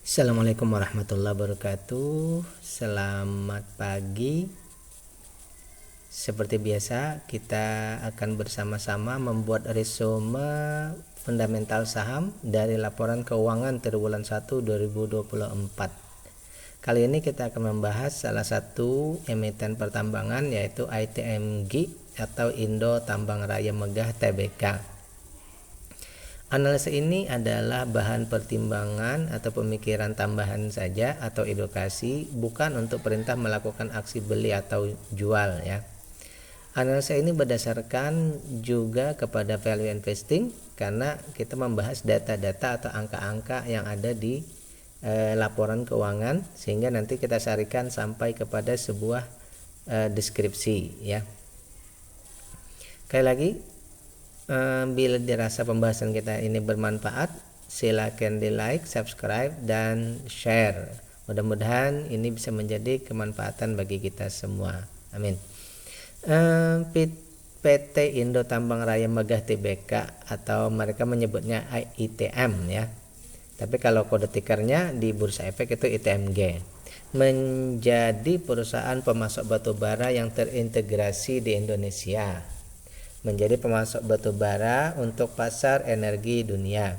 Assalamualaikum warahmatullahi wabarakatuh. Selamat pagi. Seperti biasa, kita akan bersama-sama membuat resume fundamental saham dari laporan keuangan triwulan 1 2024. Kali ini kita akan membahas salah satu emiten pertambangan, yaitu ITMG atau Indo Tambang Raya Megah Tbk. Analisa ini adalah bahan pertimbangan atau pemikiran tambahan saja atau edukasi, bukan untuk perintah melakukan aksi beli atau jual ya. Analisa ini berdasarkan juga kepada value investing karena kita membahas data-data atau angka-angka yang ada di laporan keuangan, sehingga nanti kita sarikan sampai kepada sebuah deskripsi ya. Sekali lagi, bila dirasa pembahasan kita ini bermanfaat, silakan di like, subscribe, dan share. Mudah-mudahan ini bisa menjadi kemanfaatan bagi kita semua. Amin. PT Indo Tambang Raya Megah Tbk atau mereka menyebutnya ITM ya. Tapi kalau kode tikernya di Bursa Efek itu ITMG. Menjadi perusahaan pemasok batu bara yang terintegrasi di Indonesia. Menjadi pemasok batu bara untuk pasar energi dunia.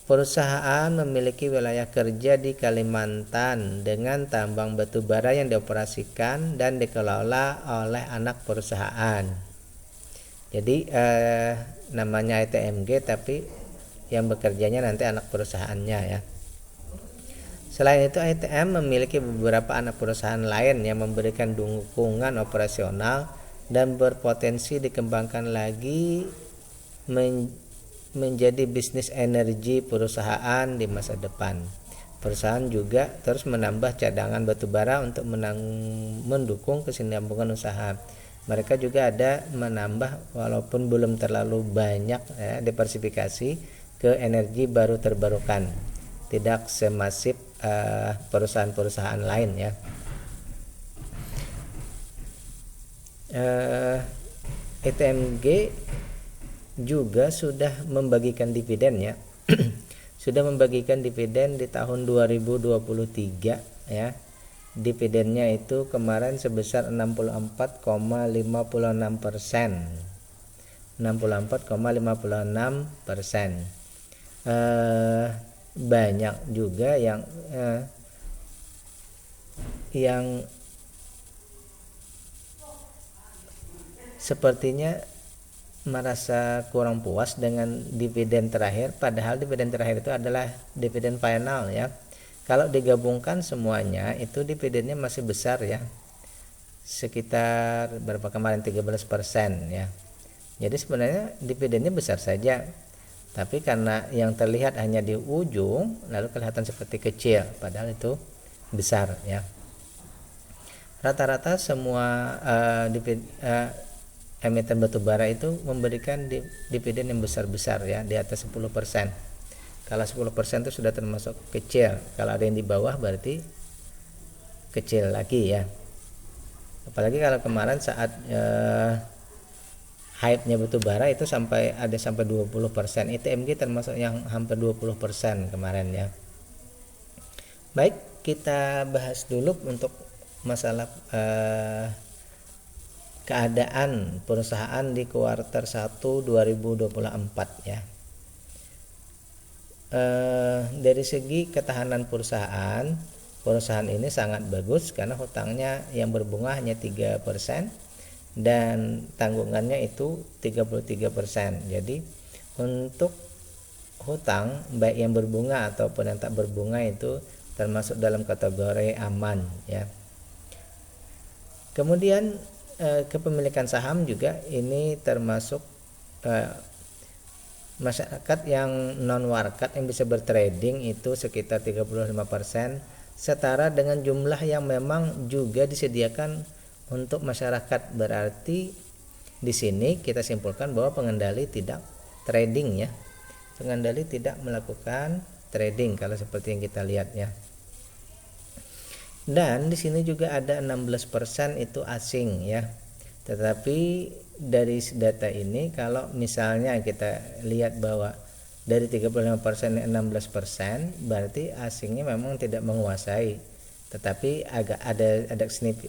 Perusahaan memiliki wilayah kerja di Kalimantan dengan tambang batu bara yang dioperasikan dan dikelola oleh anak perusahaan. Jadi namanya ITMG, tapi yang bekerjanya nanti anak perusahaannya ya. Selain itu, ITM memiliki beberapa anak perusahaan lain yang memberikan dukungan operasional dan berpotensi dikembangkan lagi menjadi bisnis energi perusahaan di masa depan. Perusahaan juga terus menambah cadangan batu bara untuk mendukung kesinambungan usaha. Mereka juga ada menambah, walaupun belum terlalu banyak ya, diversifikasi ke energi baru terbarukan. Tidak semasif perusahaan-perusahaan lain ya. ITMG juga sudah membagikan dividen ya. Sudah membagikan dividen di tahun 2023 ya. Dividennya itu kemarin sebesar 64,56%. 64,56%. Banyak juga yang sepertinya merasa kurang puas dengan dividen terakhir, padahal dividen terakhir itu adalah dividen final ya. Kalau digabungkan semuanya itu dividennya masih besar ya, sekitar berapa kemarin 13% ya. Jadi sebenarnya dividennya besar saja, tapi karena yang terlihat hanya di ujung lalu kelihatan seperti kecil, padahal itu besar ya. Rata-rata semua emiten batubara itu memberikan dividen yang besar-besar ya, di atas 10%. Kalau 10% itu sudah termasuk kecil. Kalau ada yang di bawah berarti kecil lagi ya. Apalagi kalau kemarin saat hype-nya batubara itu sampai 20%. ITMG termasuk yang hampir 20% kemarin ya. Baik, kita bahas dulu untuk masalah keadaan perusahaan di kuartal 1 2024 ya. Dari segi ketahanan perusahaan ini sangat bagus karena hutangnya yang berbunga hanya 3% dan tanggungannya itu 33%. Jadi untuk hutang baik yang berbunga ataupun yang tak berbunga itu termasuk dalam kategori aman ya. Kemudian kepemilikan saham juga ini termasuk masyarakat yang non warkat yang bisa bertrading itu sekitar 35%, setara dengan jumlah yang memang juga disediakan untuk masyarakat. Berarti di sini kita simpulkan bahwa pengendali tidak trading ya. Pengendali tidak melakukan trading kalau seperti yang kita lihat ya. Dan di sini juga ada 16% itu asing ya. Tetapi dari data ini kalau misalnya kita lihat bahwa dari 35% 16%, berarti asingnya memang tidak menguasai, tetapi agak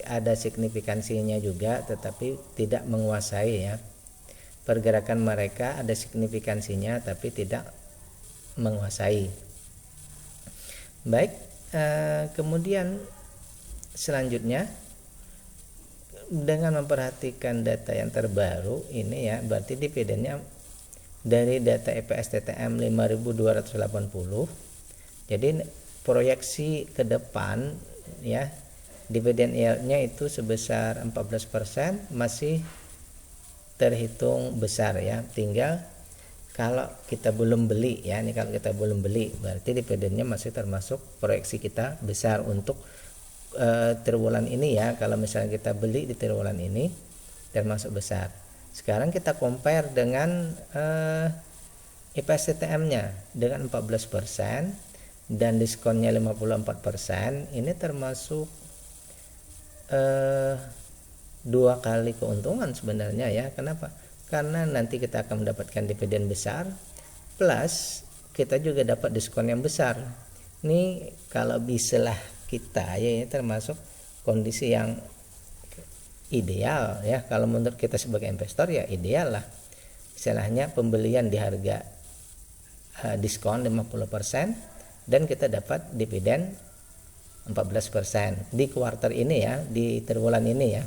ada signifikansinya juga, tetapi tidak menguasai ya. Pergerakan mereka ada signifikansinya tapi tidak menguasai. Baik, kemudian selanjutnya dengan memperhatikan data yang terbaru ini ya, berarti dividennya dari data EPS TTM 5280. Jadi proyeksi ke depan ya, dividen yieldnya itu sebesar 14%, masih terhitung besar ya. Tinggal kalau kita belum beli ya, ini kalau kita belum beli berarti dividennya masih termasuk proyeksi kita besar untuk triwulan ini ya. Kalau misalnya kita beli di triwulan ini termasuk besar. Sekarang kita compare dengan EPS TTM-nya dengan 14% dan diskonnya 54%, ini termasuk 2 kali keuntungan sebenarnya ya. Kenapa? Karena nanti kita akan mendapatkan dividen besar plus kita juga dapat diskon yang besar. Ini kalau bisalah kita ya, ini termasuk kondisi yang ideal ya. Kalau menurut kita sebagai investor ya ideal lah, istilahnya pembelian di harga diskon 50% dan kita dapat dividen 14% di kuartal ini ya, di triwulan ini ya.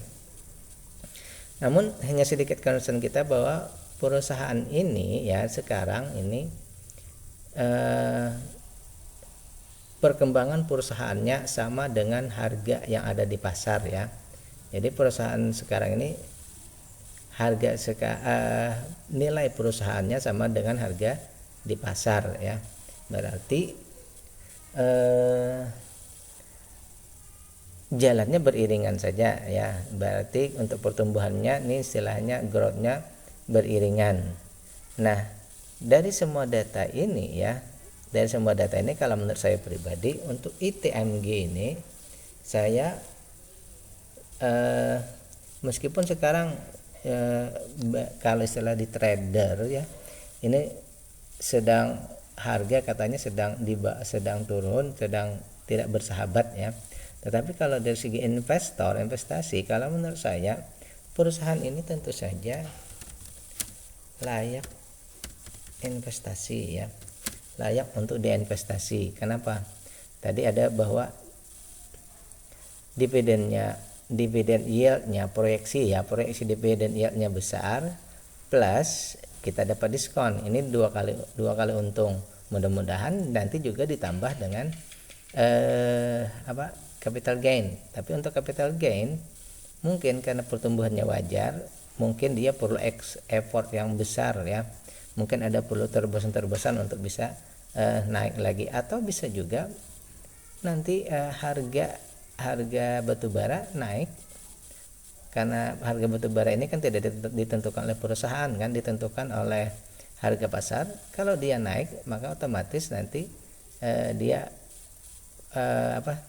Namun hanya sedikit concern kita bahwa perusahaan ini ya sekarang ini perkembangan perusahaannya sama dengan harga yang ada di pasar ya. Jadi perusahaan sekarang ini nilai perusahaannya sama dengan harga di pasar ya. Berarti jalannya beriringan saja ya. Berarti untuk pertumbuhannya ini istilahnya growth-nya beriringan. Nah, dari semua data ini ya, kalau menurut saya pribadi untuk ITMG ini saya meskipun sekarang kalau istilah di trader ya, ini sedang harga katanya sedang turun, sedang tidak bersahabat ya. Tetapi kalau dari segi investasi, kalau menurut saya perusahaan ini tentu saja layak investasi ya, layak untuk diinvestasi. Kenapa? Tadi ada bahwa dividen yieldnya proyeksi dividen yieldnya besar plus kita dapat diskon, ini dua kali untung. Mudah-mudahan nanti juga ditambah dengan capital gain. Tapi untuk capital gain mungkin karena pertumbuhannya wajar, mungkin dia perlu effort yang besar ya, mungkin ada perlu terobosan untuk bisa naik lagi, atau bisa juga nanti harga batubara naik, karena harga batubara ini kan tidak ditentukan oleh perusahaan kan, ditentukan oleh harga pasar. Kalau dia naik maka otomatis nanti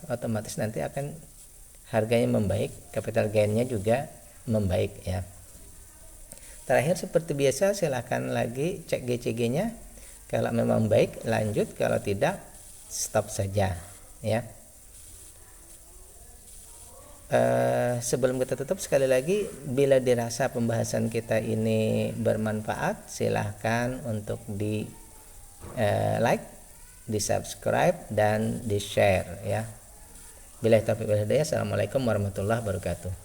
otomatis nanti akan harganya membaik, capital gainnya juga membaik ya. Terakhir seperti biasa silahkan lagi cek GCG-nya, kalau memang baik lanjut, kalau tidak stop saja ya. Sebelum kita tutup, sekali lagi bila dirasa pembahasan kita ini bermanfaat, silahkan untuk di like, di subscribe dan di share ya. Billahi taufiq wal hidayah. Assalamualaikum warahmatullahi wabarakatuh.